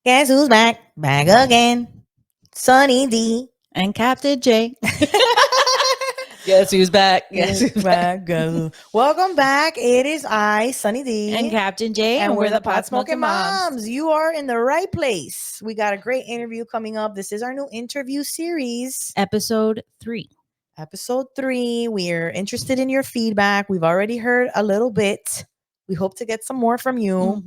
Guess who's back? Back again. Sunny D. And Captain J. Guess who's back? Guess Yes, who's back? Welcome back. It is I, Sunny And D. Captain J. And we're the pot pot smoking smoking moms. You are in the right place. We got a great interview coming up. This is our new interview series. Episode 3. Episode 3. We're interested in your feedback. We've already heard a little bit. We hope to get some more from you.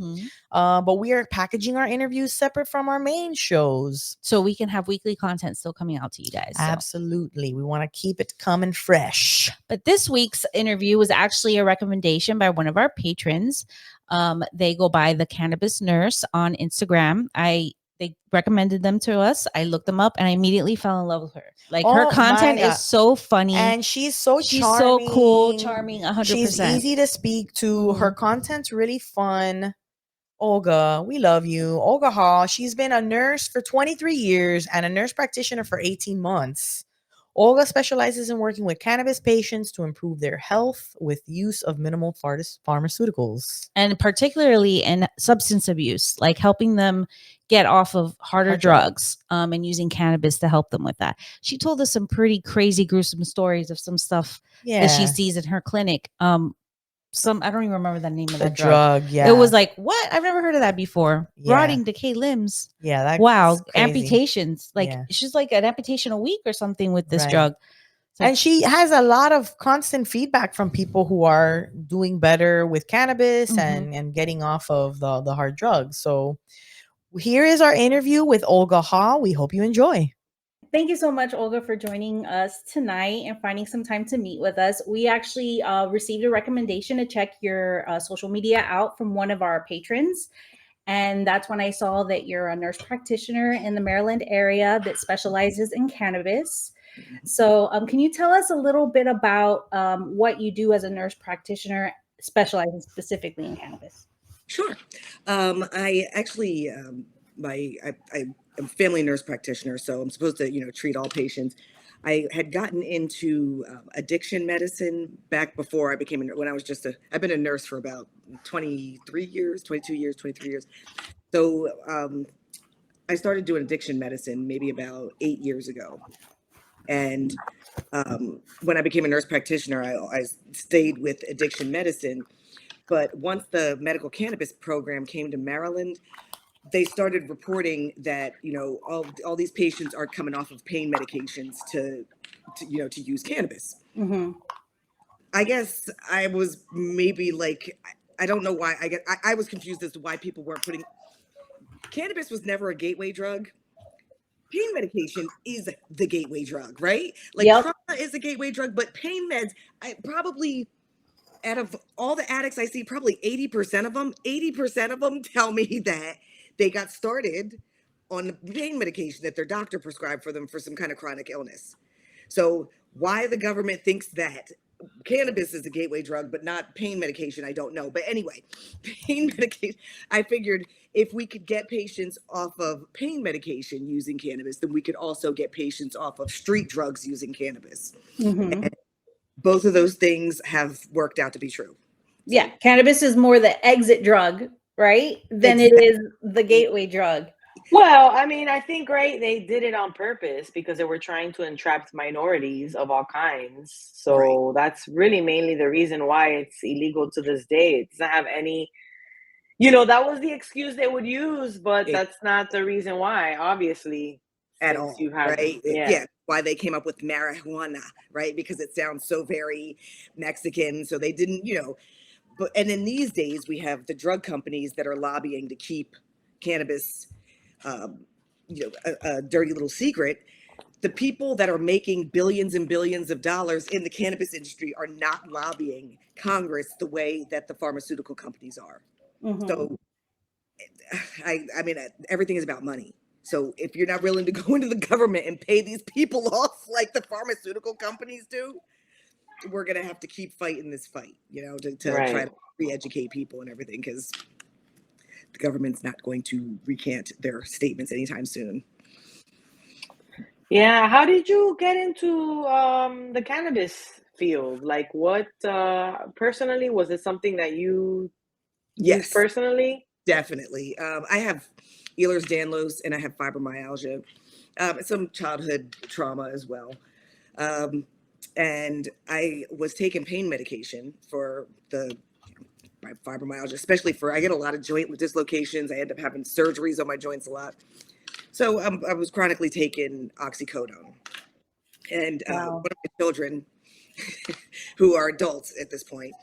But we are packaging our interviews separate from our main shows. So we can have weekly content still coming out to you guys. Absolutely. We want to keep it coming fresh. But this week's interview was actually a recommendation by one of our patrons. They go by the Cannabis Nurse on Instagram. They recommended them to us. I looked them up and I immediately fell in love with her. Like her content is so funny. And she's so she's charming. so cool, charming, 100%. She's easy to speak to. Her content's really fun. Olga, we love you. Olga Hall, she's been a nurse for 23 years and a nurse practitioner for 18 months. Olga specializes in working with cannabis patients to improve their health with use of minimal pharmaceuticals. And particularly in substance abuse, like helping them get off of harder drugs and using cannabis to help them with that. She told us some pretty crazy, gruesome stories of some stuff that she sees in her clinic. I don't even remember the name of the drug. Yeah. It was like, what? I've never heard of that before. Yeah. Rotting, decay limbs. Yeah. Wow. Amputations. Like she's like an amputation a week or something with this drug. So, and she has a lot of constant feedback from people who are doing better with cannabis and getting off of the hard drugs. So here is our interview with Olga Hall. We hope you enjoy. Thank you so much, Olga, for joining us tonight and finding some time to meet with us. We actually received a recommendation to check your social media out from one of our patrons. And that's when I saw that you're a nurse practitioner in the Maryland area that specializes in cannabis. So can you tell us a little bit about what you do as a nurse practitioner specializing specifically in cannabis? Sure. I actually, I'm a family nurse practitioner, so I'm supposed to, treat all patients. I had gotten into addiction medicine back before I became when I was I've been a nurse for about 23 years, 22 years, 23 years. So I started doing addiction medicine maybe about 8 years ago. And when I became a nurse practitioner, I stayed with addiction medicine. But once the medical cannabis program came to Maryland, they started reporting that, all these patients are coming off of pain medications to use cannabis. I guess I was maybe like, I don't know why. I was confused as to why people weren't putting, cannabis was never a gateway drug. Pain medication is the gateway drug, right? Like trauma is a gateway drug, but pain meds, out of all the addicts I see, probably 80% of them tell me that they got started on pain medication that their doctor prescribed for them for some kind of chronic illness. So why the government thinks that cannabis is a gateway drug, but not pain medication, I don't know. But anyway, pain medication, I figured if we could get patients off of pain medication using cannabis, then we could also get patients off of street drugs using cannabis. And both of those things have worked out to be true. Yeah, cannabis is more the exit drug, right? Than it is the gateway drug. Well, I mean, I think, right, they did it on purpose because they were trying to entrap minorities of all kinds. So that's really mainly the reason why it's illegal to this day. It doesn't have any, that was the excuse they would use, but that's not the reason why, obviously. At all, right? Yeah, why they came up with marijuana, right? Because it sounds so very Mexican. So they didn't, and in these days we have the drug companies that are lobbying to keep cannabis, a dirty little secret. The people that are making billions and billions of dollars in the cannabis industry are not lobbying Congress the way that the pharmaceutical companies are. So, I mean, everything is about money. So if you're not willing to go into the government and pay these people off like the pharmaceutical companies do, we're going to have to keep fighting this fight, to try to re-educate people and everything, because the government's not going to recant their statements anytime soon. Yeah. How did you get into the cannabis field? Like what, personally, was it something that you used personally? Definitely. I have Ehlers-Danlos, and I have fibromyalgia, some childhood trauma as well. And I was taking pain medication for my fibromyalgia, especially I get a lot of joint dislocations. I end up having surgeries on my joints a lot. So I was chronically taking oxycodone. And Wow. one of my children, who are adults at this point,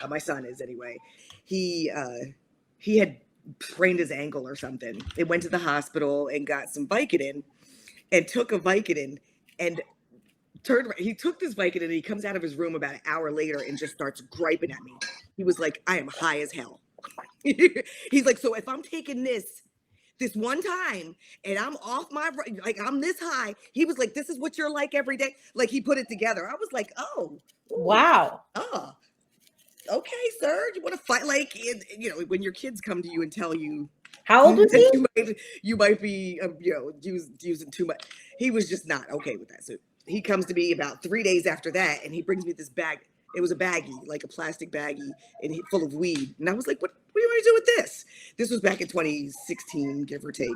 my son is anyway, he had sprained his ankle or something. They went to the hospital and got some Vicodin and took a Vicodin and he took this Vicodin and he comes out of his room about an hour later and just starts griping at me. He was like, I am high as hell. He's like, so if I'm taking this one time and I'm off like I'm this high, he was like, this is what you're like every day. Like he put it together. I was like, oh, wow. Oh, okay, sir. You want to fight? Like, when your kids come to you and tell you, how old was he? You might be, using too much. He was just not okay with that. So he comes to me about 3 days after that, and he brings me this bag. It was a baggie, like a plastic baggie, and full of weed. And I was like, what do you want to do with this? This was back in 2016, give or take,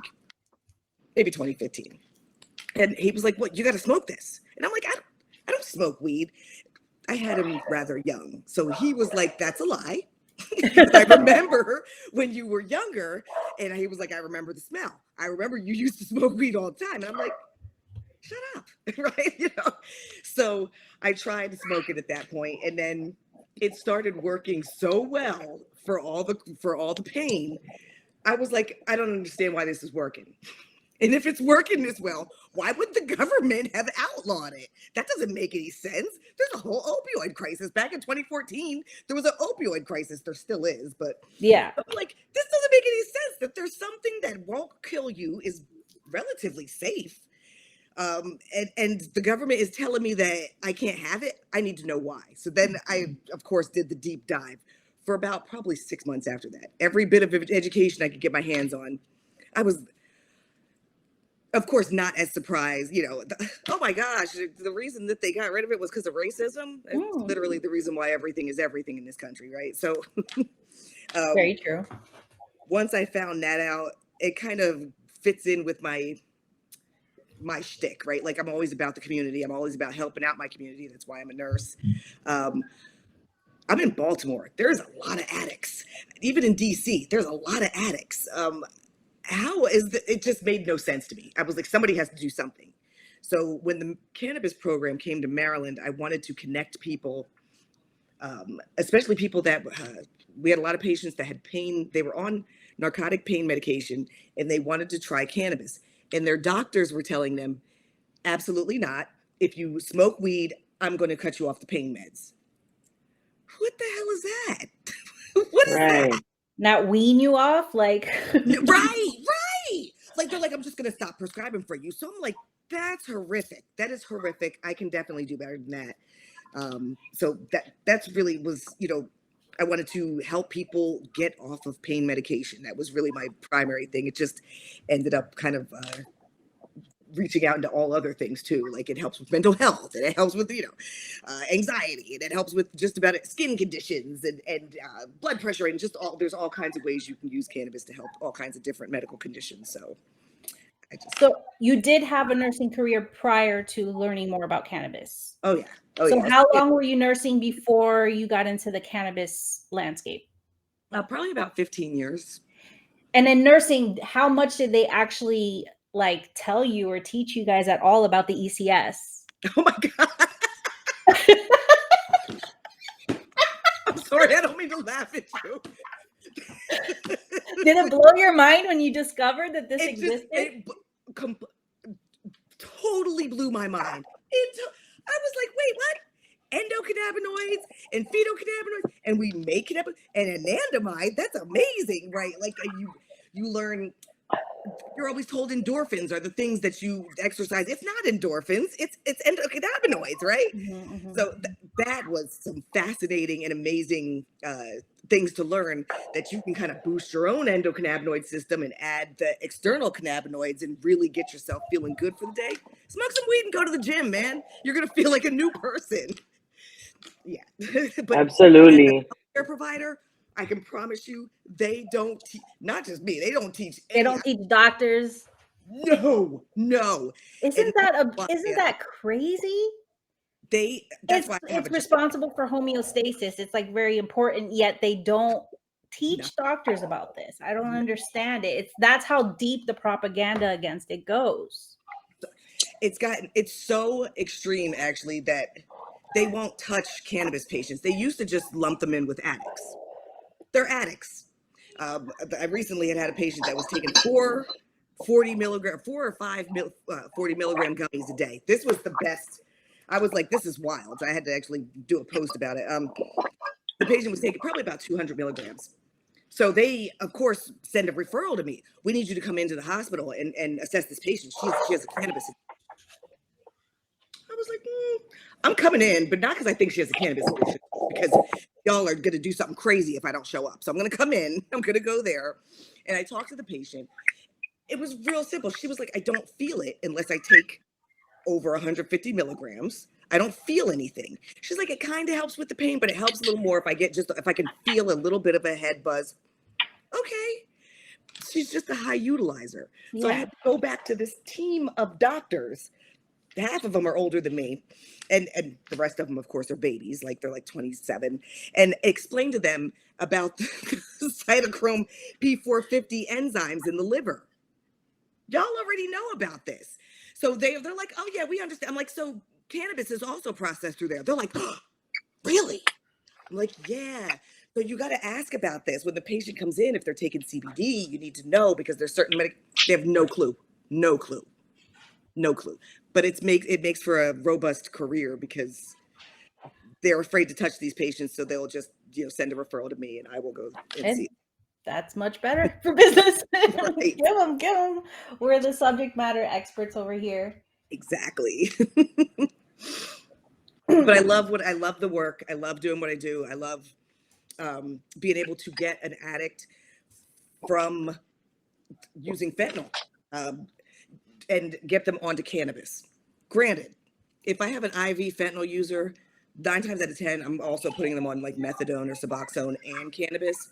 maybe 2015. And he was like, what, you got to smoke this? And I'm like, I don't smoke weed. I had him rather young. So he was like, that's a lie. I remember when you were younger. And he was like, I remember the smell. I remember you used to smoke weed all the time. And I'm like, shut up. Right. So I tried to smoke it at that point, and then it started working so well for all the pain. I was like, I don't understand why this is working. And if it's working this well, why would the government have outlawed it? That doesn't make any sense. There's a whole opioid crisis. Back in 2014, there was an opioid crisis. There still is, but yeah, I'm like, this doesn't make any sense. That there's something that won't kill you, is relatively safe. And the government is telling me that I can't have it. I need to know why. So then I, of course, did the deep dive for about probably 6 months after that. Every bit of education I could get my hands on. I was, of course, not as surprised, oh my gosh, the reason that they got rid of it was because of racism. It's literally the reason why everything is everything in this country, right? So very true. Once I found that out, it kind of fits in with my shtick, right? Like, I'm always about the community. I'm always about helping out my community. That's why I'm a nurse. I'm in Baltimore. There's a lot of addicts. Even in DC, there's a lot of addicts. It just made no sense to me. I was like, somebody has to do something. So when the cannabis program came to Maryland, I wanted to connect people, especially people that we had a lot of patients that had pain. They were on narcotic pain medication and they wanted to try cannabis. And their doctors were telling them, absolutely not. If you smoke weed, I'm going to cut you off the pain meds. What the hell is that? What is that? Not wean you off? Like, right. Like, they're like, I'm just going to stop prescribing for you. So I'm like, that's horrific. That is horrific. I can definitely do better than that. So that's really was, I wanted to help people get off of pain medication. That was really my primary thing. It just ended up kind of reaching out into all other things too. Like, it helps with mental health, and it helps with, anxiety, and it helps with just about skin conditions and blood pressure, and there's all kinds of ways you can use cannabis to help all kinds of different medical conditions. So so you did have a nursing career prior to learning more about cannabis. Oh yeah. How long were you nursing before you got into the cannabis landscape? Probably about 15 years. And in nursing, how much did they actually tell you or teach you guys at all about the ECS? Oh my God. I'm sorry, I don't mean to laugh at you. Did it blow your mind when you discovered that this existed? It totally blew my mind. I was like, wait, what? Endocannabinoids and phytocannabinoids, and we make cannabinoids and anandamide. That's amazing, right? Like, you learn. You're always told endorphins are the things that you exercise. It's not endorphins. It's endocannabinoids, right? Mm-hmm. So that was some fascinating and amazing things to learn, that you can kind of boost your own endocannabinoid system and add the external cannabinoids and really get yourself feeling good for the day. Smoke some weed and go to the gym, man. You're going to feel like a new person. Yeah. But absolutely. as a healthcare provider, I can promise you, they don't teach, not just me, they don't teach They don't teach doctors. No. Isn't And that crazy? that's why I have It's a job. responsible for homeostasis. It's like very important, yet they don't teach doctors about this. I don't understand it. That's how deep the propaganda against it goes. It's so extreme actually that they won't touch cannabis patients. They used to just lump them in with addicts. They're addicts. I recently had a patient that was taking 4 or 5 40 milligram gummies a day. This was the best. I was like, this is wild. I had to actually do a post about it. The patient was taking probably about 200 milligrams. So they, of course, send a referral to me. We need you to come into the hospital and assess this patient. She has a cannabis addiction. I was like, I'm coming in, but not because I think she has a cannabis addiction, because y'all are going to do something crazy if I don't show up. So I'm going to come in, I'm going to go there. And I talked to the patient. It was real simple. She was like, I don't feel it unless I take over 150 milligrams. I don't feel anything. She's like, it kind of helps with the pain, but it helps a little more if I can feel a little bit of a head buzz. Okay. She's just a high utilizer. So I had to go back to this team of doctors. Half of them are older than me, and the rest of them, of course, are babies, like they're like 27, and explain to them about the cytochrome P450 enzymes in the liver. Y'all already know about this. So they're like, oh yeah, we understand. I'm like, so cannabis is also processed through there. They're like, oh, really? I'm like, yeah. So you got to ask about this when the patient comes in. If they're taking CBD, you need to know, because there's certain they have no clue. But it makes for a robust career, because they're afraid to touch these patients, so they'll just send a referral to me, and I will go and see. That's much better for business. Right. Give them. We're the subject matter experts over here. Exactly. But I love the work. I love doing what I do. I love being able to get an addict from using fentanyl and get them onto cannabis. Granted, if I have an IV fentanyl user, 9 times out of 10, I'm also putting them on like methadone or Suboxone and cannabis.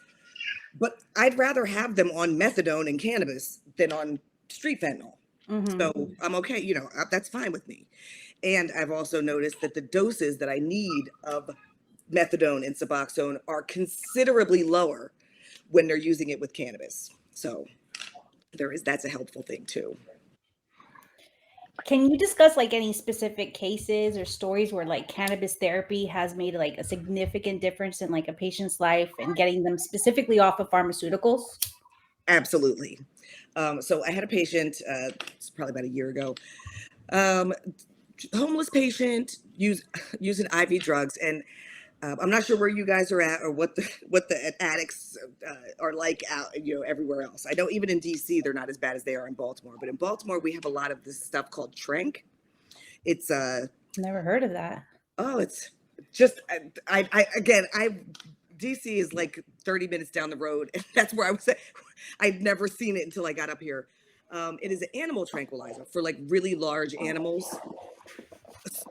But I'd rather have them on methadone and cannabis than on street fentanyl. Mm-hmm. So I'm okay, that's fine with me. And I've also noticed that the doses that I need of methadone and Suboxone are considerably lower when they're using it with cannabis. So that's a helpful thing too. Can you discuss like any specific cases or stories where like cannabis therapy has made like a significant difference in like a patient's life and getting them specifically off of pharmaceuticals? Absolutely. So I had a patient, it's probably about a year ago, homeless patient using IV drugs, and I'm not sure where you guys are at or what the addicts are like out, everywhere else. I know even in DC, they're not as bad as they are in Baltimore, but in Baltimore, we have a lot of this stuff called trank. It's never heard of that. Oh, it's just, DC is like 30 minutes down the road, and that's where I was at. I'd never seen it until I got up here. It is an animal tranquilizer for like really large animals.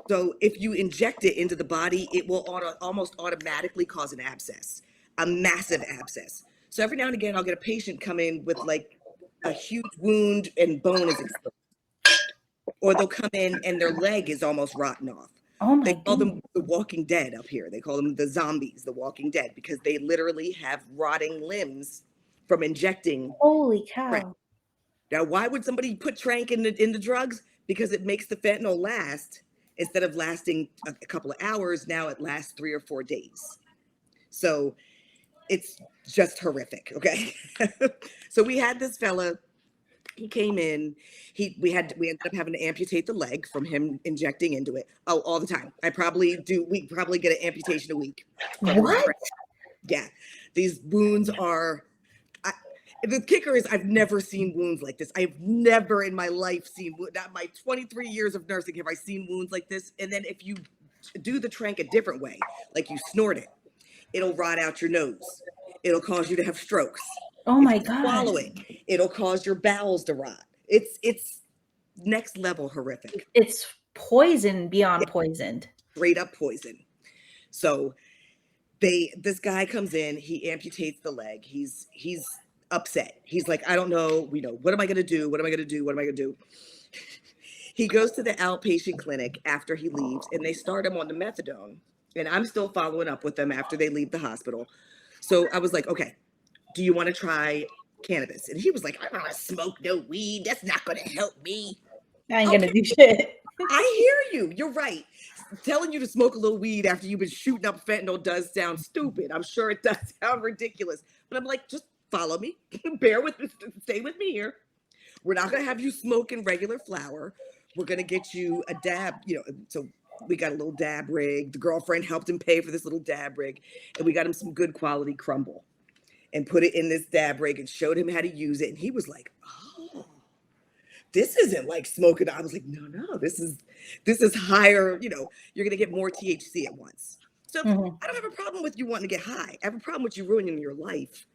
So if you inject it into the body, it will almost automatically cause an abscess, a massive abscess. So every now and again, I'll get a patient come in with like a huge wound and bone is exposed. Or they'll come in and their leg is almost rotten off. Oh my They call them the Walking Dead up here. They call them the zombies, the Walking Dead, because they literally have rotting limbs from injecting. Holy cow. Trank. Now, why would somebody put trank in the drugs? Because it makes the fentanyl last. Instead of lasting a couple of hours, now it lasts 3 or 4 days. So it's just horrific, okay? So we had this fella, he came in, we ended up having to amputate the leg from him injecting into it. Oh, all the time. We probably get an amputation a week. What? Yeah. These wounds are, the kicker is I've never seen wounds like this. I've never in my life seen, not my 23 years of nursing, have I seen wounds like this. And then if you do the trank a different way, like you snort it, it'll rot out your nose. It'll cause you to have strokes. Oh my God. Swallow it, it'll cause your bowels to rot. It's next level horrific. It's poison beyond poisoned. Straight up poison. So This guy comes in, he amputates the leg. He's upset. He's like, I don't know, what am I gonna do? What am I gonna do? What am I gonna do? He goes to the outpatient clinic after he leaves, and they start him on the methadone. And I'm still following up with them after they leave the hospital. So I was like, okay, do you want to try cannabis? And he was like, I don't want to smoke no weed. That's not going to help me. I ain't gonna do shit. I hear you. You're right. Telling you to smoke a little weed after you've been shooting up fentanyl does sound stupid. I'm sure it does sound ridiculous. But I'm like, just follow me. Bear with me. Stay with me here. We're not going to have you smoking regular flower. We're going to get you a dab, so we got a little dab rig. The girlfriend helped him pay for this little dab rig. And we got him some good quality crumble and put it in this dab rig and showed him how to use it. And he was like, oh, this isn't like smoking. I was like, no, this is higher. You're going to get more THC at once. So I don't have a problem with you wanting to get high. I have a problem with you ruining your life.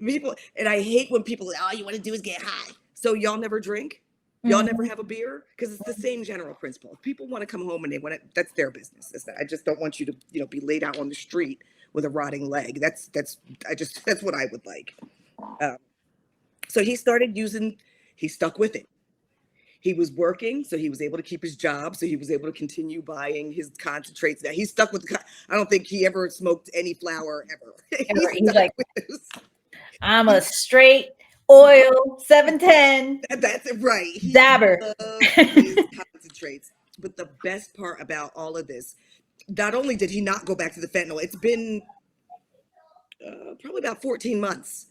People, and I hate when people, all you want to do is get high. So y'all never drink? Y'all never have a beer? Because it's the same general principle. If people want to come home and they want to, that's their business. I just don't want you to, be laid out on the street with a rotting leg. That's what I would like. So he started he stuck with it. He was working, so he was able to keep his job. So he was able to continue buying his concentrates. Now he stuck with, I don't think he ever smoked any flower ever. He's like, I'm a straight oil 710. That's it, right. He dabber. His concentrates. But the best part about all of this, not only did he not go back to the fentanyl, it's been probably about 14 months.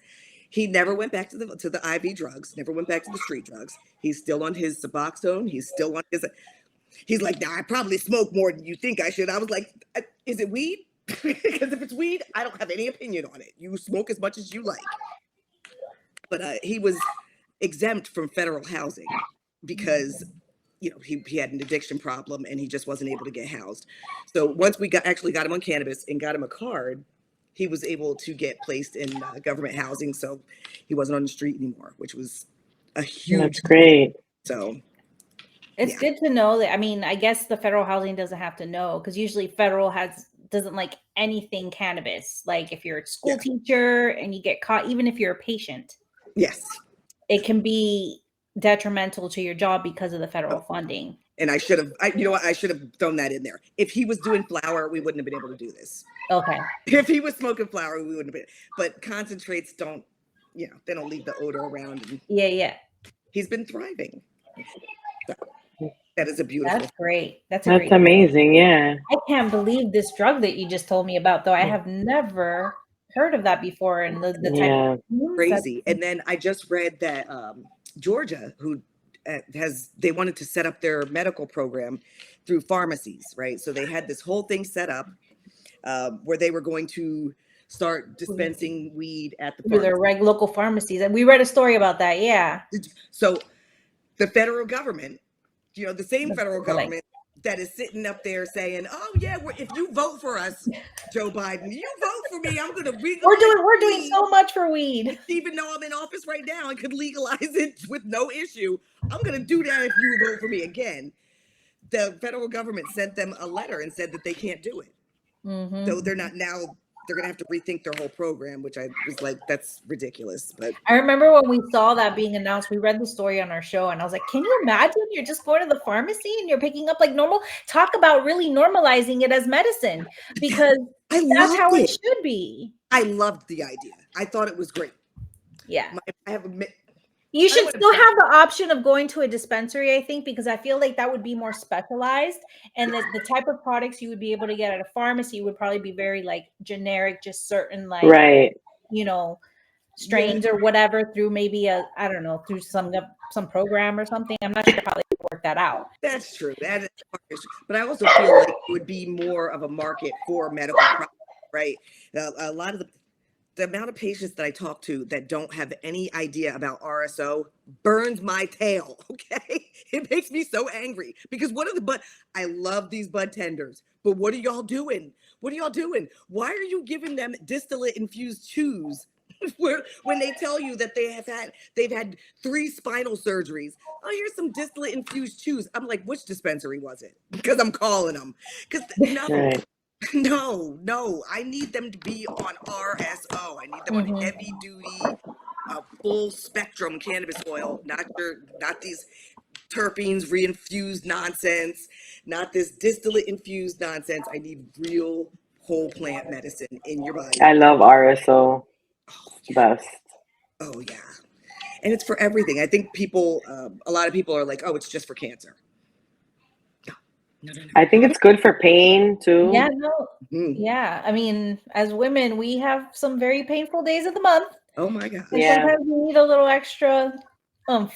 He never went back to the IV drugs, never went back to the street drugs. He's still on his Suboxone. He's still on he's like, now I probably smoke more than you think I should. I was like, is it weed? Because if it's weed, I don't have any opinion on it. You smoke as much as you like. But he was exempt from federal housing because, he had an addiction problem and he just wasn't able to get housed. So once we got him on cannabis and got him a card, he was able to get placed in government housing. So he wasn't on the street anymore, which was a huge. That's great. So it's good to know that. I mean, I guess the federal housing doesn't have to know, because usually federal doesn't like anything cannabis. Like if you're a school teacher and you get caught, even if you're a patient. Yes. It can be detrimental to your job because of the federal funding. And I should have thrown that in there. If he was doing flower, we wouldn't have been able to do this. Okay. If he was smoking flower, we wouldn't have been. But concentrates don't, they don't leave the odor around. And yeah. He's been thriving. So that is a beautiful. That's great. That's amazing. Yeah. I can't believe this drug that you just told me about, though. I have never heard of that before. And the type of crazy. And then I just read that Georgia, who they wanted to set up their medical program through pharmacies, right? So they had this whole thing set up where they were going to start dispensing weed at the their local pharmacies. And we read a story about that. Yeah. So the federal government, the same federal government that is sitting up there saying, oh yeah, if you vote for us, Joe Biden, you vote for me, I'm going to we're doing so much for weed. Even though I'm in office right now and could legalize it with no issue, I'm going to do that if you vote for me again. The federal government sent them a letter and said that they can't do it. So they're going to have to rethink their whole program, which I was like, that's ridiculous. But I remember when we saw that being announced, we read the story on our show and I was like, can you imagine you're just going to the pharmacy and you're picking up like normal? Talk about really normalizing it as medicine, because that's how it should be. I loved the idea. I thought it was great. Yeah. You should still have the option of going to a dispensary, I think, because I feel like that would be more specialized, and the type of products you would be able to get at a pharmacy would probably be very like generic, just certain like strains or whatever, through maybe through some program or something. I'm not sure how they would work that out. That's true. That is, but I also feel like it would be more of a market for medical products, right? A lot of the amount of patients that I talk to that don't have any idea about RSO burns my tail. Okay. It makes me so angry because I love these bud tenders, but what are y'all doing? Why are you giving them distillate infused chews when they tell you that they've had 3 spinal surgeries? Oh, here's some distillate infused chews. I'm like, which dispensary was it? Because I'm calling them. Because No, I need them to be on RSO. I need them on heavy duty, full spectrum cannabis oil, not these terpenes reinfused nonsense, not this distillate infused nonsense. I need real whole plant medicine in your body. I love RSO. Oh It's the best. oh yeah, and it's for everything. I think people, a lot of people are like, oh, it's just for cancer. No. I think it's good for pain too. Yeah, no. Mhm. Yeah. I mean, as women, we have some very painful days of the month. Oh my God. And Yeah. sometimes we need a little extra to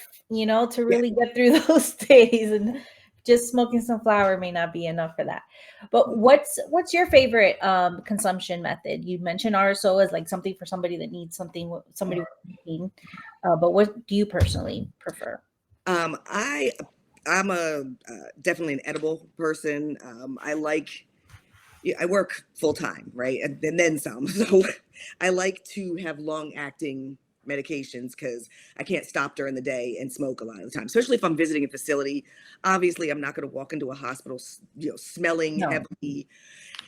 really get through those days. And just smoking some flower may not be enough for that. But what's your favorite consumption method? You mentioned RSO as like something for somebody that needs something, somebody with pain. But what do you personally prefer? I'm a definitely an edible person. I work full time, right? And then some. So I like to have long acting medications because I can't stop during the day and smoke a lot of the time, especially if I'm visiting a facility. Obviously, I'm not going to walk into a hospital, smelling No. heavily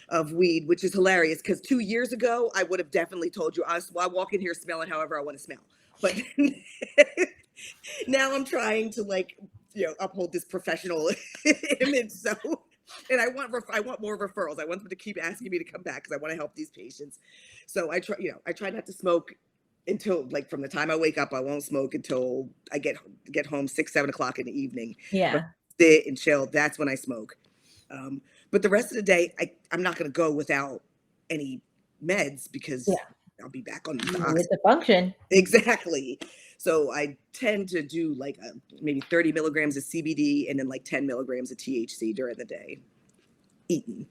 of weed, which is hilarious because 2 years ago, I would have definitely told you I walk in here smelling however I want to smell. But now I'm trying to uphold this professional image. So, and I want more referrals. I want them to keep asking me to come back because I want to help these patients. So I try not to smoke until from the time I wake up. I won't smoke until I get home 6-7 o'clock in the evening. Yeah. Sit and chill. That's when I smoke. But the rest of the day, I'm not going to go without any meds because I'll be back on the With oxygen. the function. Exactly. So I tend to do maybe 30 milligrams of CBD and then 10 milligrams of THC during the day, eaten,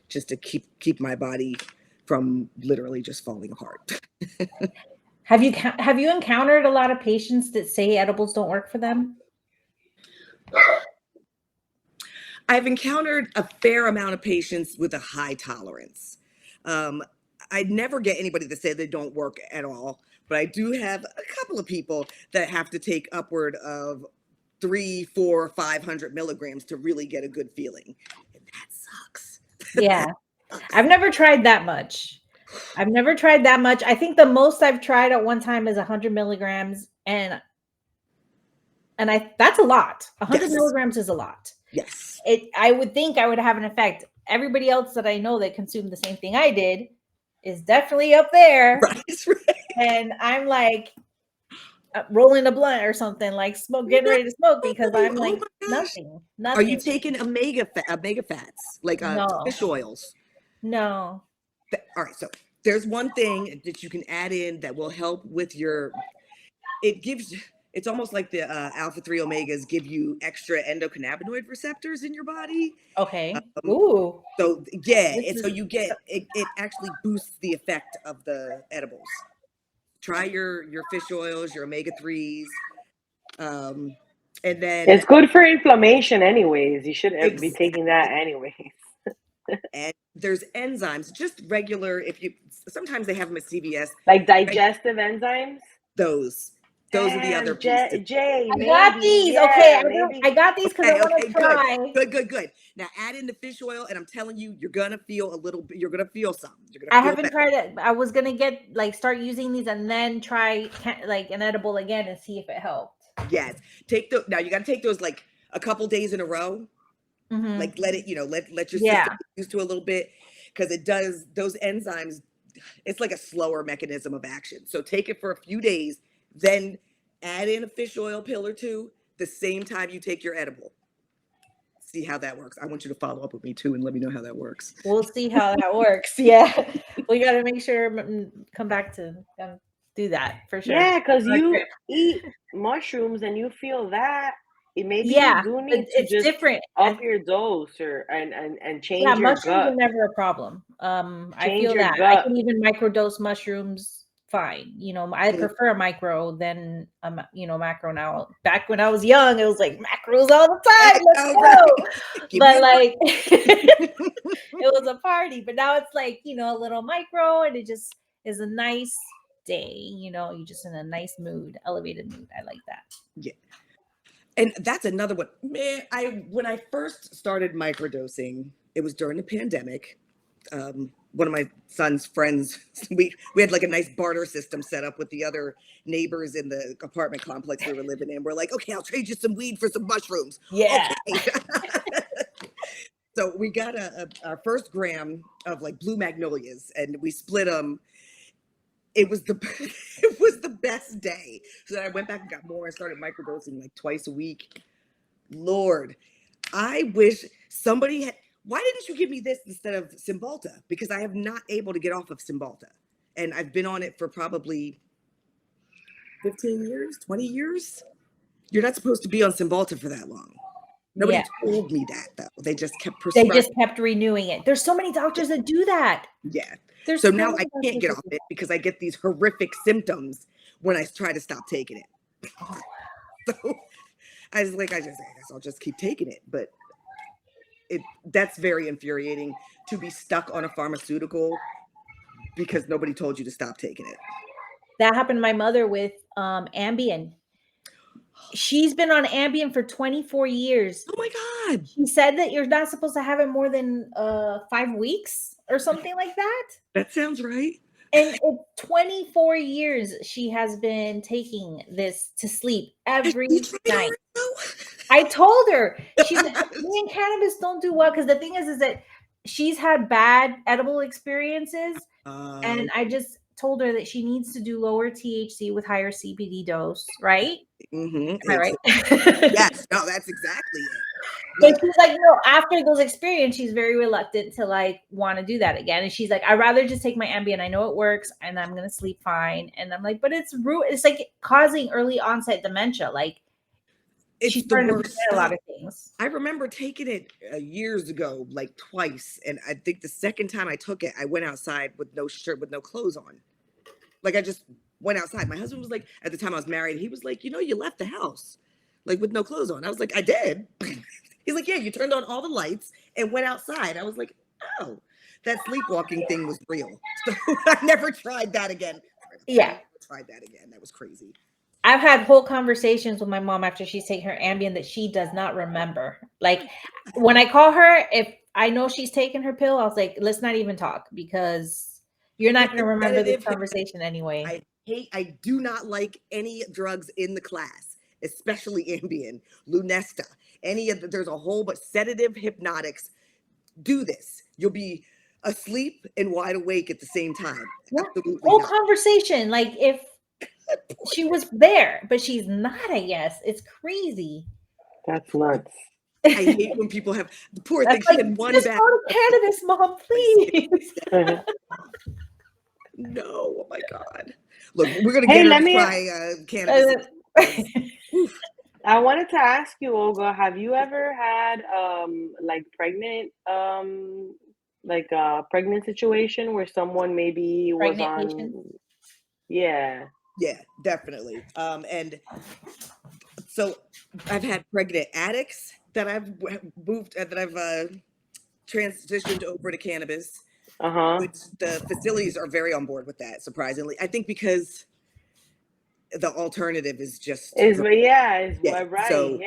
just to keep my body from literally just falling apart. Have you encountered a lot of patients that say edibles don't work for them? I've encountered a fair amount of patients with a high tolerance. I never get anybody that say they don't work at all, but I do have a couple of people that have to take upward of 300, 400, 500 milligrams to really get a good feeling. And that sucks. Yeah. I've never tried that much. I think the most I've tried at one time is 100 milligrams. And that's a lot. 100 Yes. milligrams is a lot. Yes. I would think I would have an effect. Everybody else that I know that consumed the same thing I did is definitely up there. Right. And I'm rolling a blunt or something, getting ready to smoke because I'm nothing. Are you taking omega fats, No. fish oils? No. All right. So there's one thing that you can add in that will help with it's almost like the alpha-3 omegas give you extra endocannabinoid receptors in your body. Okay. Ooh. So yeah, it actually boosts the effect of the edibles. Try your fish oils, your omega-3s. And then it's good for inflammation anyways. You should be taking that anyways. And there's enzymes, just regular, sometimes they have them at CVS. Like digestive enzymes? Those are the other pieces. Jay, I got these. Yeah, okay, maybe. I got these because I want to try. Good. Now add in the fish oil, and I'm telling you, you're gonna feel you're gonna feel something. I haven't tried it. I was gonna start using these and then try an edible again and see if it helped. Yes, now you got to take those a couple days in a row. Mm-hmm. Let it, let your system get used to a little bit, because it does those enzymes. It's like a slower mechanism of action. So take it for a few days, then add in a fish oil pill or two the same time you take your edible. See how that works. I want you to follow up with me too and let me know how that works. We'll see how that works. Yeah, we got to make sure come back to do that for sure. Yeah, because you eat mushrooms and you feel that. Maybe you do need to just different. Up your dose and change your mushrooms gut. are never a problem. I feel that gut. I can even microdose mushrooms fine. I prefer a micro than macro now. Back when I was young, it was macros all the time. Let's go. But it was a party. But now it's a little micro, and it just is a nice day. You're just in a nice mood, elevated mood. I like that. Yeah. And that's another one. Man, when I first started microdosing, it was during the pandemic. one of my son's friends, we had like a nice barter system set up with the other neighbors in the apartment complex we were living in. We're like, okay, I'll trade you some weed for some mushrooms. Yeah. Okay. So we got our first gram of like blue magnolias, and we split them. It was the it was the best day. So then I went back and got more and started microdosing like twice a week. Lord, I wish somebody had. Why didn't you give me this instead of Cymbalta? Because I have not able to get off of Cymbalta, and I've been on it for probably 15 years, 20 years. You're not supposed to be on Cymbalta for that long. Nobody told me that though. They just kept They prescribing. just kept renewing it. There's so many doctors that do that. Yeah. There's So so now many I can't doctors get that off do it because I get these horrific symptoms when I try to stop taking it. So I was like, I guess I'll just keep taking it. But that's very infuriating to be stuck on a pharmaceutical because nobody told you to stop taking it. That happened to my mother with Ambien. She's been on Ambien for 24 years. Oh my God. She said that you're not supposed to have it more than 5 weeks or something like that. That sounds right. And 24 years she has been taking this to sleep every night. I told her, she's like, me and cannabis don't do well, because the thing is that she's had bad edible experiences, and I just told her that she needs to do lower THC with higher CBD dose, right? Mm-hmm. Am I right? Yes, no, that's exactly it. But she's like, no, after those experiences, she's very reluctant to like want to do that again. And she's like, I'd rather just take my Ambien. I know it works and I'm going to sleep fine. And I'm like, but it's like causing early onset dementia. Like, she's the starting to worst forget a lot of things. I remember taking it years ago, like twice. And I think the second time I took it, I went outside with no shirt, with no clothes on. Like I just went outside. My husband was like, at the time I was married, he was like, you left the house like with no clothes on. I was like, I did. He's like, yeah, you turned on all the lights and went outside. I was like, oh, that sleepwalking thing was real. So I never tried that again. Yeah. I never tried that again. That was crazy. I've had whole conversations with my mom after she's taken her Ambien that she does not remember. Like when I call her, if I know she's taken her pill, I was like, let's not even talk, because you're not going to remember this conversation anyway. I do not like any drugs in the class, especially Ambien, Lunesta, there's a whole but sedative, hypnotics. Do this. You'll be asleep and wide awake at the same time. Yeah. Absolutely whole not. Conversation. Like if she was there, but she's not, I guess. It's crazy. That's nuts. I hate when people have the poor thing. She had one just bag. go to cannabis, Mom, please. No, oh my God. Look, we're gonna get her to try cannabis. I wanted to ask you, Olga, have you ever had like pregnant like a pregnant situation where someone maybe Pregnant was on patients? Yeah, definitely. And so I've had pregnant addicts that I've moved that I've transitioned over to cannabis. Which the facilities are very on board with that, surprisingly. I think because the alternative is just right. So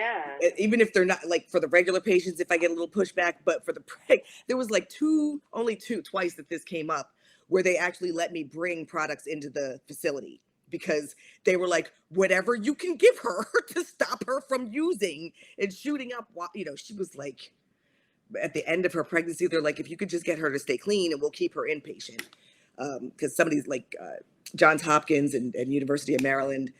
even if they're not, like for the regular patients, if I get a little pushback, but for the there was like twice that this came up where they actually let me bring products into the facility because they were like, whatever you can give her to stop her from using and shooting up. She was like, at the end of her pregnancy, they're like, if you could just get her to stay clean and we'll keep her inpatient. Because some of these like Johns Hopkins and University of Maryland,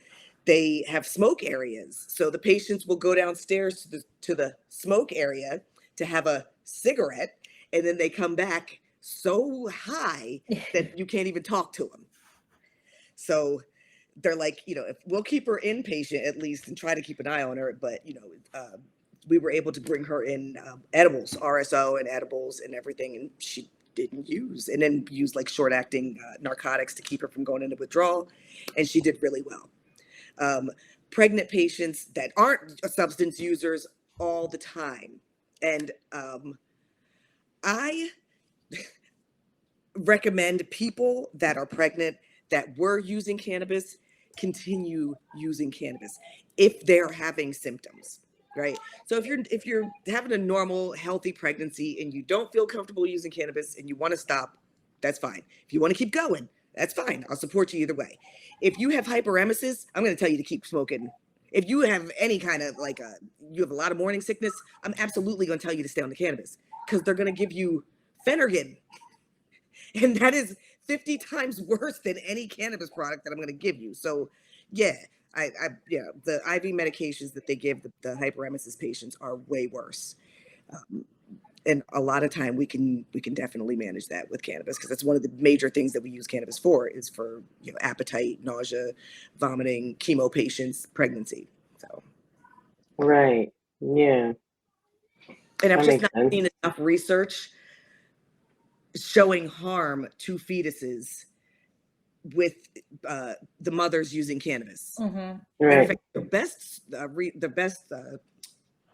they have smoke areas. So the patients will go downstairs to the smoke area to have a cigarette. And then they come back so high that you can't even talk to them. So they're like, if we'll keep her inpatient at least and try to keep an eye on her. But, we were able to bring her in edibles, RSO and edibles and everything. And she didn't use, and then use like short acting narcotics to keep her from going into withdrawal. And she did really well. Pregnant patients that aren't substance users all the time. And I recommend people that are pregnant that were using cannabis continue using cannabis if they're having symptoms. Right. So if you're having a normal, healthy pregnancy and you don't feel comfortable using cannabis and you want to stop, that's fine. If you want to keep going, that's fine. I'll support you either way. If you have hyperemesis, I'm going to tell you to keep smoking. If you have any kind of you have a lot of morning sickness, I'm absolutely going to tell you to stay on the cannabis because they're going to give you Phenergan, and that is 50 times worse than any cannabis product that I'm going to give you. So, yeah, the IV medications that they give the hyperemesis patients are way worse. And a lot of time we can definitely manage that with cannabis because that's one of the major things that we use cannabis for is for appetite, nausea, vomiting, chemo patients, pregnancy. So Right. Yeah. and I've That just makes not sense. seen enough research showing harm to fetuses with the mothers using cannabis. Mm-hmm. Matter of Right. fact, the best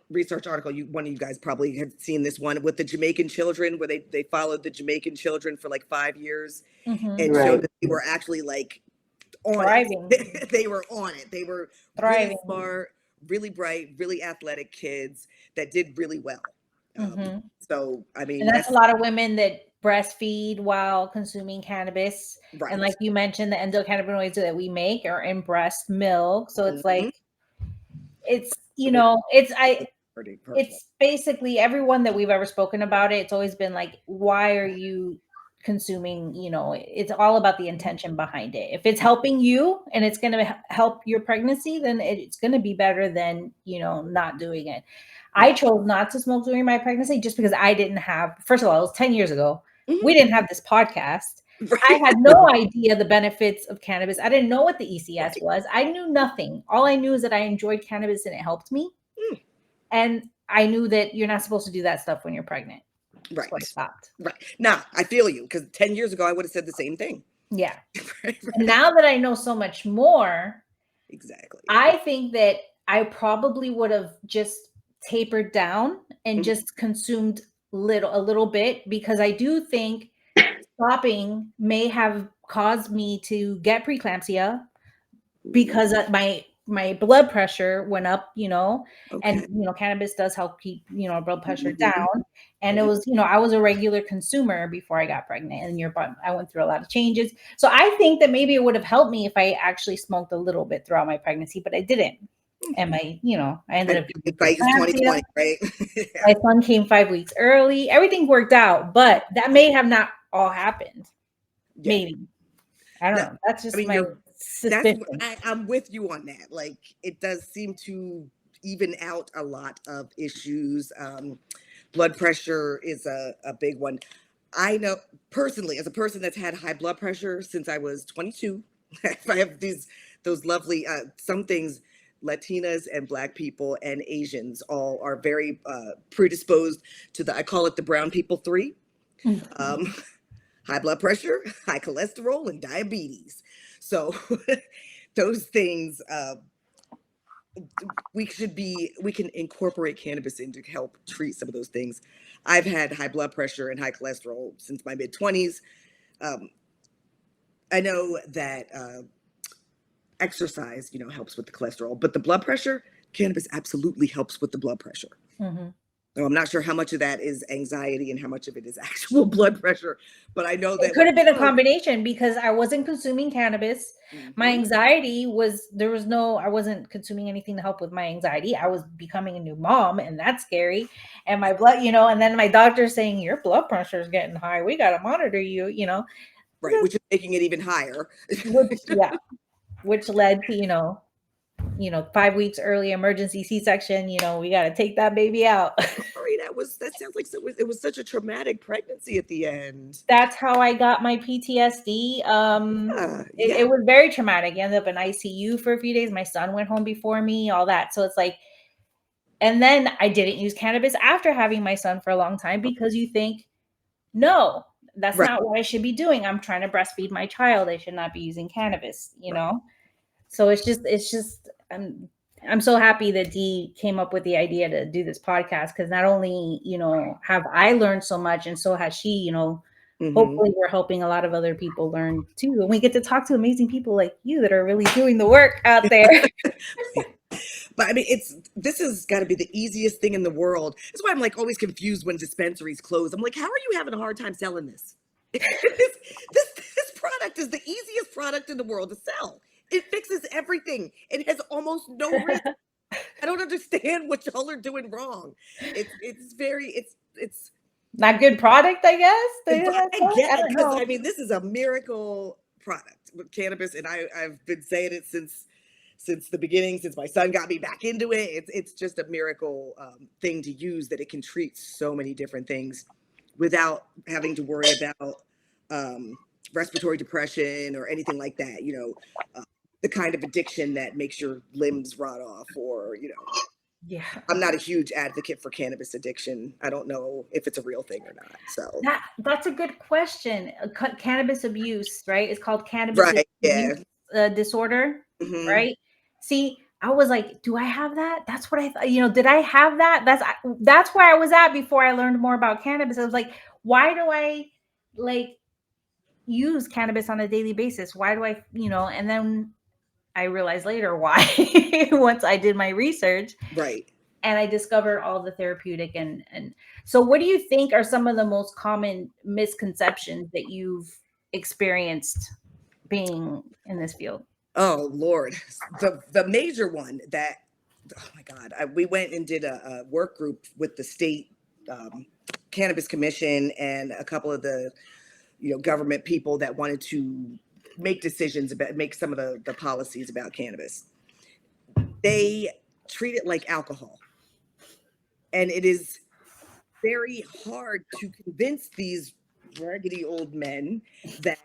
research article, one of you guys probably have seen this one with the Jamaican children where they followed the Jamaican children for like 5 years Mm-hmm. and Right. showed that they were actually like on Thriving. it. They were on it. They were Thriving. really smart, really bright, really athletic kids that did really well. Mm-hmm. So I mean, And that's a lot of women that breastfeed while consuming cannabis. right. And like you mentioned, the endocannabinoids that we make are in breast milk. So it's like, it's, it's basically everyone that we've ever spoken about it. It's always been like, why are you consuming? It's all about the intention behind it. If it's helping you and it's going to help your pregnancy, then it's going to be better than, not doing it. I chose not to smoke during my pregnancy just because I didn't have, first of all, it was 10 years ago. We didn't have this podcast. Right. I had no idea the benefits of cannabis. I didn't know what the ECS was. I knew nothing. All I knew is that I enjoyed cannabis and it helped me. And I knew that you're not supposed to do that stuff when you're pregnant. Right. So I stopped. Right. Now, I feel you because 10 years ago, I would have said the same thing. Yeah. Right. And now that I know so much more, Exactly. I think that I probably would have just tapered down and just consumed a little bit because I do think stopping may have caused me to get preeclampsia because my blood pressure went up, and cannabis does help keep blood pressure down. And it was, I was a regular consumer before I got pregnant, and I went through a lot of changes. So I think that maybe it would have helped me if I actually smoked a little bit throughout my pregnancy, but I didn't. And I ended up getting preeclampsia. 2020, right? My son came 5 weeks early. Everything worked out, but that may have not all happened. Yeah. Maybe. I don't know. That's just my suspicion. I'm with you on that. Like, it does seem to even out a lot of issues. Blood pressure is a big one. I know personally, as a person that's had high blood pressure since I was 22, I have those lovely, some things, Latinas and Black people and Asians all are very predisposed to I call it the brown people 3. High blood pressure, high cholesterol, and diabetes. So those things, we can incorporate cannabis in to help treat some of those things. I've had high blood pressure and high cholesterol since my mid-20s. I know that exercise, helps with the cholesterol, but the blood pressure, cannabis absolutely helps with the blood pressure. So I'm not sure how much of that is anxiety and how much of it is actual blood pressure, but I know that it could have been a combination because I wasn't consuming cannabis. My anxiety I wasn't consuming anything to help with my anxiety. I was becoming a new mom, and that's scary. And my blood, and then my doctor's saying your blood pressure is getting high. We got to monitor you, Right, which is making it even higher. Which led to, 5 weeks early emergency C-section, we got to take that baby out. Sorry, that sounds like it was such a traumatic pregnancy at the end. That's how I got my PTSD. It was very traumatic. I ended up in ICU for a few days. My son went home before me, all that. So it's like, and then I didn't use cannabis after having my son for a long time because you think, no, that's not what I should be doing. I'm trying to breastfeed my child. I should not be using cannabis, know? So it's just, I'm so happy that Dee came up with the idea to do this podcast because not only, have I learned so much and so has she, hopefully we're helping a lot of other people learn too. And we get to talk to amazing people like you that are really doing the work out there. But I mean, this has got to be the easiest thing in the world. That's why I'm like always confused when dispensaries close. I'm like, how are you having a hard time selling this? This product is the easiest product in the world to sell. It fixes everything. It has almost no risk. I don't understand what y'all are doing wrong. It's Not good product, I guess. I get I it, don't because know. I mean, this is a miracle product with cannabis, and I've been saying it since the beginning, since my son got me back into it. It's just a miracle thing to use, that it can treat so many different things without having to worry about respiratory depression or anything like that. The kind of addiction that makes your limbs rot off, or Yeah. I'm not a huge advocate for cannabis addiction. I don't know if it's a real thing or not. So That's a good question. Cannabis abuse, right? It's called cannabis right, yeah. abuse disorder, Hmm. right? See, I was like, do I have that? That's what I thought. Did I have that? That's where I was at before I learned more about cannabis. I was like, why do I like use cannabis on a daily basis? Why do I, and then I realized later why once I did my research. Right. And I discovered all the therapeutic and so what do you think are some of the most common misconceptions that you've experienced being in this field? Oh Lord, the major one that, oh my God, we went and did a work group with the state cannabis commission and a couple of the government people that wanted to make some of the policies about cannabis. They treat it like alcohol, and it is very hard to convince these raggedy old men that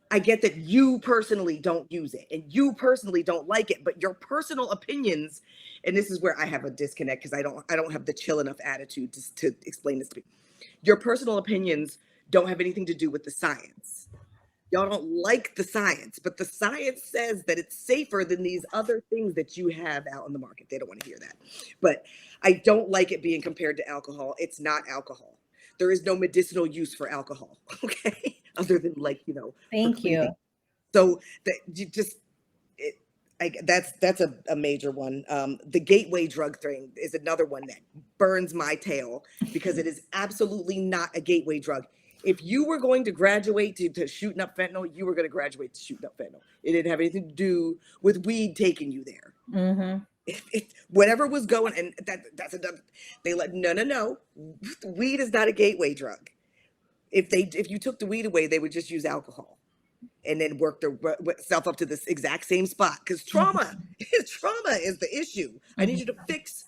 I get that you personally don't use it and you personally don't like it, but your personal opinions, and this is where I have a disconnect, because I don't have the chill enough attitude to explain this to me. Your personal opinions don't have anything to do with the science. Y'all don't like the science, but the science says that it's safer than these other things that you have out in the market. They don't want to hear that. But I don't like it being compared to alcohol. It's not alcohol. There is no medicinal use for alcohol, okay? Other than for Thank you. cleaning. So that you just that's a major one. The gateway drug thing is another one that burns my tail, because it is absolutely not a gateway drug. If you were going to graduate to shooting up fentanyl, you were going to graduate to shooting up fentanyl. It didn't have anything to do with weed taking you there. Mm-hmm. Whatever was going, and that's another. They let no. Weed is not a gateway drug. If you took the weed away, they would just use alcohol and then work themselves up to this exact same spot. Because trauma is the issue. I need you to fix,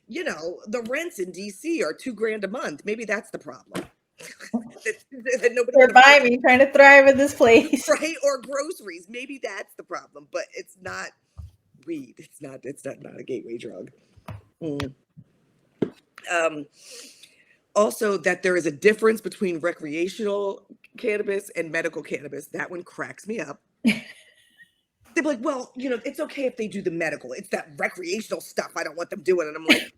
the rents in DC are $2,000 a month. Maybe that's the problem. that nobody They're buying me, trying to thrive in this place. right? Or groceries. Maybe that's the problem, but it's not weed. It's not a gateway drug. Also, that there is a difference between recreational cannabis and medical cannabis. That one cracks me up. They're like, well, it's okay if they do the medical. It's that recreational stuff I don't want them doing. And I'm like,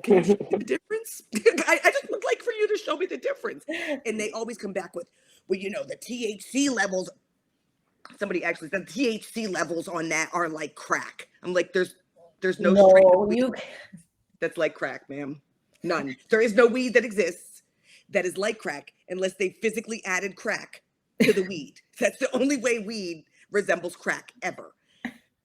can you show me the difference? I just would like for you to show me the difference. And they always come back with, well, the THC levels. Somebody actually said THC levels on that are like crack. I'm like, there's no strain of weed that's like crack, ma'am. None. There is no weed that exists that is like crack unless they physically added crack to the weed. That's the only way weed resembles crack ever.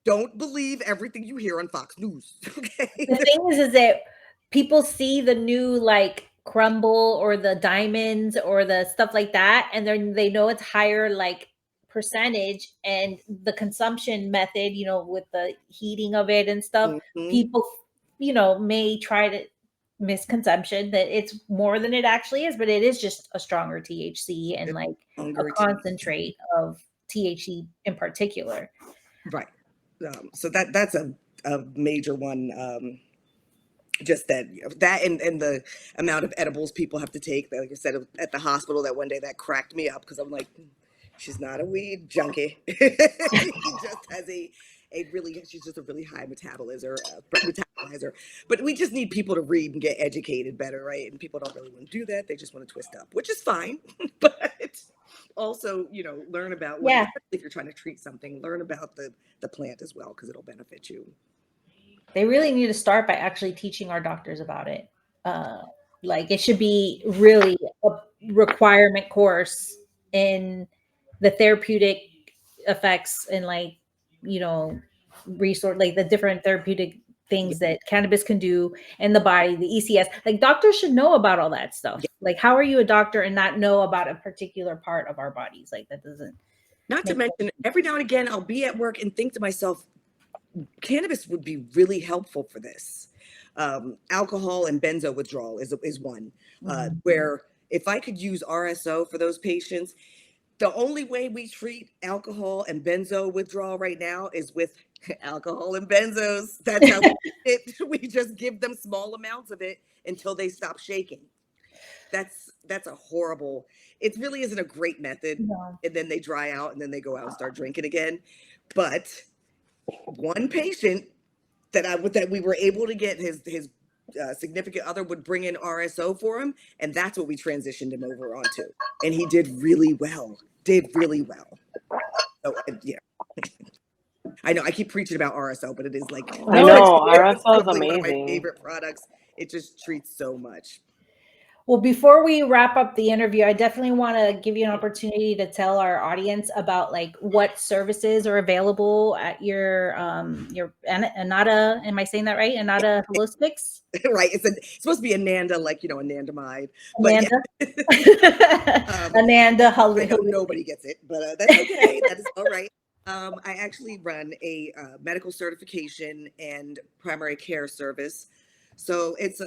Don't believe everything you hear on Fox News. Okay. The thing is that people see the new like crumble or the diamonds or the stuff like that, and then they know it's higher like percentage, and the consumption method, with the heating of it and stuff, people, may try to misconception that it's more than it actually is, but it is just a stronger THC and like a concentrate of THC in particular. Right. So that's a major one. Just that and the amount of edibles people have to take. Like I said, at the hospital that one day, that cracked me up, because I'm like, she's not a weed junkie. She just has she's just a really high metabolizer. But we just need people to read and get educated better, right? And people don't really want to do that. They just want to twist up, which is fine. But also, learn about Yeah. especially if you're trying to treat something, learn about the plant as well, because it'll benefit you. They really need to start by actually teaching our doctors about it. Like it should be really a requirement course in the therapeutic effects and resource, like the different therapeutic things that cannabis can do in the body, the ECS. Like doctors should know about all that stuff. Like how are you a doctor and not know about a particular part of our bodies? Like that doesn't. Not to mention, every now and again, I'll be at work and think to myself, cannabis would be really helpful for this. Alcohol and benzo withdrawal is one, where if I could use RSO for those patients, the only way we treat alcohol and benzo withdrawal right now is with alcohol and benzos. That's how we treat it. We just give them small amounts of it until they stop shaking. That's a horrible, it really isn't a great method. No. And then they dry out and then they go out and start drinking again. But one patient that we were able to get his significant other would bring in RSO for him, and that's what we transitioned him over onto, and he did really well. So yeah, I know I keep preaching about RSO, but it is like I know RSO is amazing. One of my favorite products. It just treats so much. Well, before we wrap up the interview, I definitely want to give you an opportunity to tell our audience about like what services are available at your Ananda. Am I saying that right? Ananda Holistics. Right. It's supposed to be Ananda, like anandamide. Ananda. But yeah. Ananda I know nobody gets it, but that's okay. That is all right. I actually run a medical certification and primary care service. So it's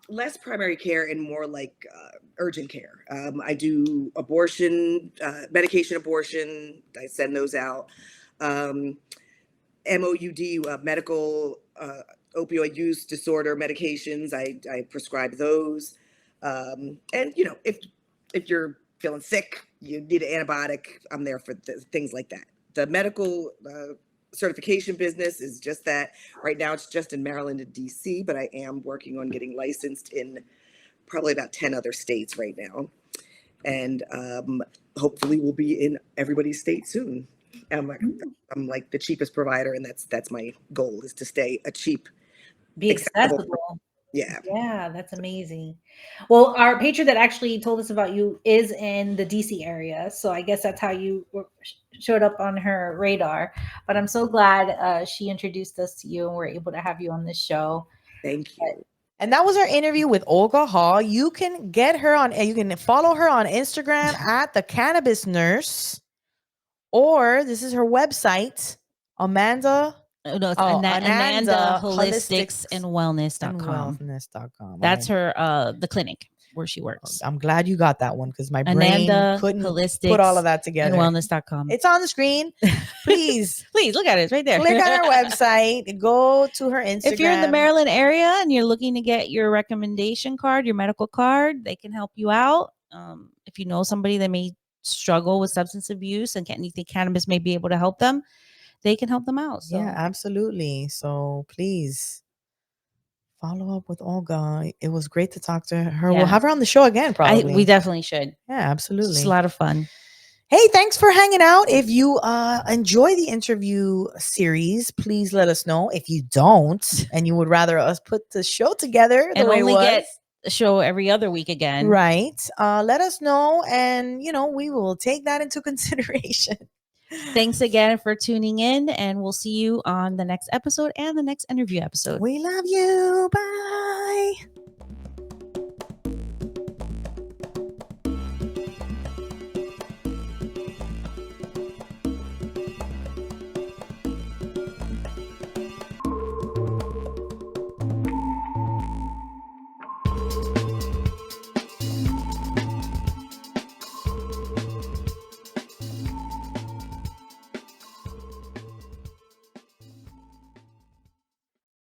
less primary care and more like urgent care. I do abortion, medication abortion. I send those out. MOUD, medical opioid use disorder medications. I prescribe those. And if you're feeling sick, you need an antibiotic, I'm there for things like that. The medical certification business is just that. Right now, it's just in Maryland and DC, but I am working on getting licensed in probably about 10 other states right now. And hopefully we'll be in everybody's state soon. I'm like the cheapest provider, and that's my goal, is to stay a cheap, be accessible. Yeah, that's amazing. Well, our patron that actually told us about you is in the DC area, so I guess that's how you showed up on her radar. But I'm so glad she introduced us to you and we're able to have you on this show. Thank you. And that was our interview with Olga Hall. You can you can follow her on Instagram at the Cannabis Nurse, or this is her website, Ananda Holistics and Wellness.com. That's her the clinic where she works. I'm glad you got that one because my brain couldn't put all of that together. And Wellness.com. It's on the screen. Please look at it. It's right there. Click on her website. Go to her Instagram. If you're in the Maryland area and you're looking to get your recommendation card, your medical card, they can help you out. If you know somebody that may struggle with substance abuse and you think cannabis may be able to help them, they can help them out. So. Yeah, absolutely. So please follow up with Olga. It was great to talk to her. Yeah. We'll have her on the show again, probably. We definitely should. Yeah, absolutely. It's a lot of fun. Hey, thanks for hanging out. If you enjoy the interview series, please let us know. If you don't, and you would rather us put the show together the way only it was, get a show every other week again, right? Let us know, and we will take that into consideration. Thanks again for tuning in, and we'll see you on the next episode and the next interview episode. We love you. Bye.